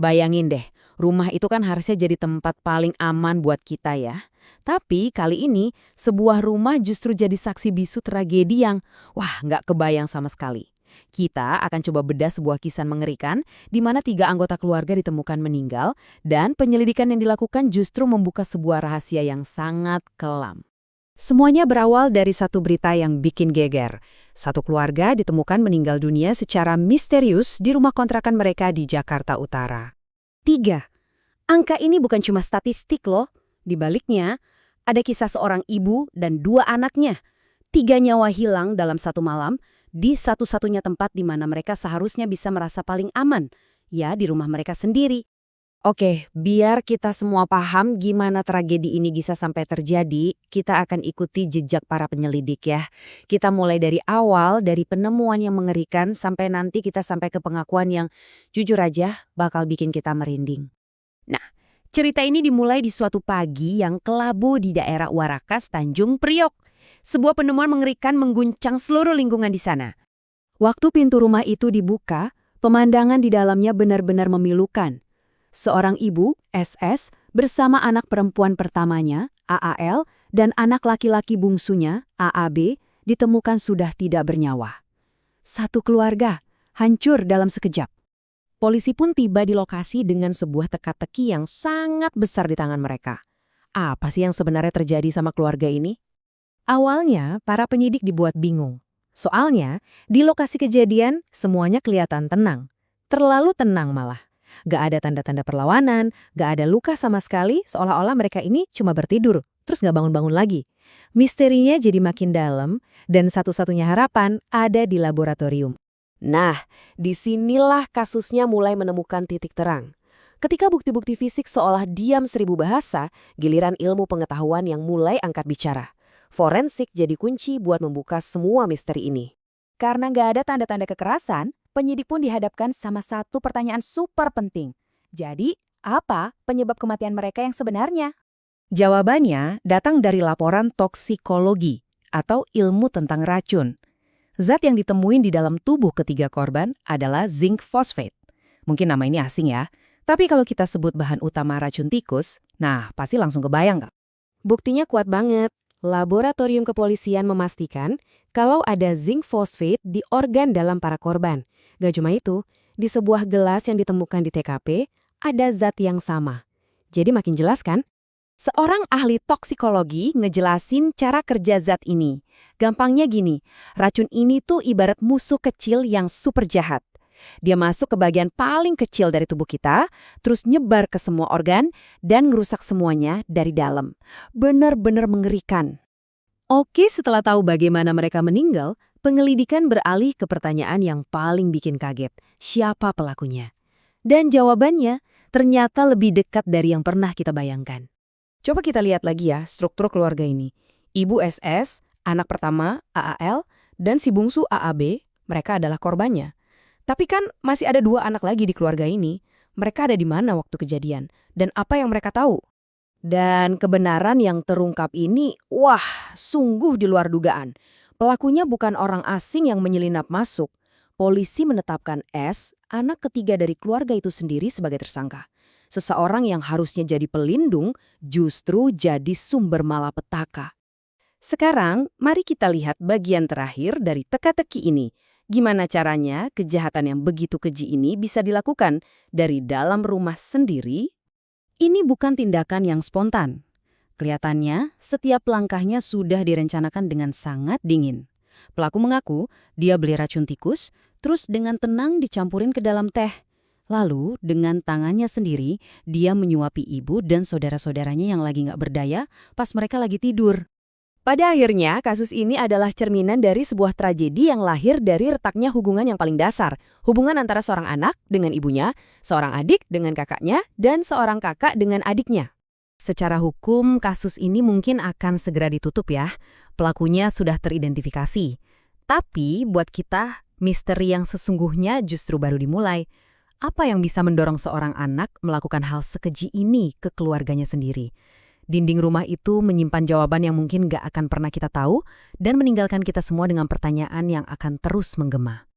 Bayangin deh, rumah itu kan harusnya jadi tempat paling aman buat kita ya. Tapi kali ini, sebuah rumah justru jadi saksi bisu tragedi yang, wah, nggak kebayang sama sekali. Kita akan coba bedah sebuah kisah mengerikan di mana 3 anggota keluarga ditemukan meninggal dan penyelidikan yang dilakukan justru membuka sebuah rahasia yang sangat kelam. Semuanya berawal dari satu berita yang bikin geger. Satu keluarga ditemukan meninggal dunia secara misterius di rumah kontrakan mereka di Jakarta Utara. 3. Angka ini bukan cuma statistik loh. Di baliknya, ada kisah seorang ibu dan 2 anaknya. 3 nyawa hilang dalam satu malam di satu-satunya tempat di mana mereka seharusnya bisa merasa paling aman, ya di rumah mereka sendiri. Oke, biar kita semua paham gimana tragedi ini bisa sampai terjadi, kita akan ikuti jejak para penyelidik ya. Kita mulai dari awal, dari penemuan yang mengerikan, sampai nanti kita sampai ke pengakuan yang jujur aja bakal bikin kita merinding. Nah, cerita ini dimulai di suatu pagi yang kelabu di daerah Warakas, Tanjung Priok. Sebuah penemuan mengerikan mengguncang seluruh lingkungan di sana. Waktu pintu rumah itu dibuka, pemandangan di dalamnya benar-benar memilukan. Seorang ibu, SS, bersama anak perempuan pertamanya, AAL, dan anak laki-laki bungsunya, AAB, ditemukan sudah tidak bernyawa. Satu keluarga, hancur dalam sekejap. Polisi pun tiba di lokasi dengan sebuah teka-teki yang sangat besar di tangan mereka. Apa sih yang sebenarnya terjadi sama keluarga ini? Awalnya, para penyidik dibuat bingung. Soalnya, di lokasi kejadian, semuanya kelihatan tenang. Terlalu tenang malah. Gak ada tanda-tanda perlawanan, gak ada luka sama sekali, seolah-olah mereka ini cuma bertidur, terus gak bangun-bangun lagi. Misterinya jadi makin dalam, dan satu-satunya harapan ada di laboratorium. Nah, disinilah kasusnya mulai menemukan titik terang. Ketika bukti-bukti fisik seolah diam 1000 bahasa, giliran ilmu pengetahuan yang mulai angkat bicara. Forensik jadi kunci buat membuka semua misteri ini. Karena gak ada tanda-tanda kekerasan, penyidik pun dihadapkan sama satu pertanyaan super penting. Jadi, apa penyebab kematian mereka yang sebenarnya? Jawabannya datang dari laporan toksikologi atau ilmu tentang racun. Zat yang ditemuin di dalam tubuh ketiga korban adalah zinc phosphate. Mungkin nama ini asing ya, tapi kalau kita sebut bahan utama racun tikus, nah pasti langsung kebayang nggak? Buktinya kuat banget. Laboratorium kepolisian memastikan kalau ada zinc phosphate di organ dalam para korban. Gak cuma itu, di sebuah gelas yang ditemukan di TKP, ada zat yang sama. Jadi makin jelas kan? Seorang ahli toksikologi ngejelasin cara kerja zat ini. Gampangnya gini, racun ini tuh ibarat musuh kecil yang super jahat. Dia masuk ke bagian paling kecil dari tubuh kita, terus nyebar ke semua organ, dan ngerusak semuanya dari dalam. Benar-benar mengerikan. Oke, setelah tahu bagaimana mereka meninggal, penyelidikan beralih ke pertanyaan yang paling bikin kaget. Siapa pelakunya? Dan jawabannya ternyata lebih dekat dari yang pernah kita bayangkan. Coba kita lihat lagi ya struktur keluarga ini. Ibu SS, anak pertama AAL, dan si bungsu AAB, mereka adalah korbannya. Tapi kan masih ada 2 anak lagi di keluarga ini. Mereka ada di mana waktu kejadian? Dan apa yang mereka tahu? Dan kebenaran yang terungkap ini, wah, sungguh di luar dugaan. Pelakunya bukan orang asing yang menyelinap masuk. Polisi menetapkan S, anak ketiga dari keluarga itu sendiri sebagai tersangka. Seseorang yang harusnya jadi pelindung, justru jadi sumber malapetaka. Sekarang, mari kita lihat bagian terakhir dari teka-teki ini. Gimana caranya kejahatan yang begitu keji ini bisa dilakukan dari dalam rumah sendiri? Ini bukan tindakan yang spontan. Kelihatannya, setiap langkahnya sudah direncanakan dengan sangat dingin. Pelaku mengaku dia beli racun tikus, terus dengan tenang dicampurin ke dalam teh. Lalu, dengan tangannya sendiri, dia menyuapi ibu dan saudara-saudaranya yang lagi nggak berdaya pas mereka lagi tidur. Pada akhirnya, kasus ini adalah cerminan dari sebuah tragedi yang lahir dari retaknya hubungan yang paling dasar. Hubungan antara seorang anak dengan ibunya, seorang adik dengan kakaknya, dan seorang kakak dengan adiknya. Secara hukum, kasus ini mungkin akan segera ditutup ya. Pelakunya sudah teridentifikasi. Tapi buat kita, misteri yang sesungguhnya justru baru dimulai. Apa yang bisa mendorong seorang anak melakukan hal sekeji ini ke keluarganya sendiri? Dinding rumah itu menyimpan jawaban yang mungkin gak akan pernah kita tahu dan meninggalkan kita semua dengan pertanyaan yang akan terus menggema.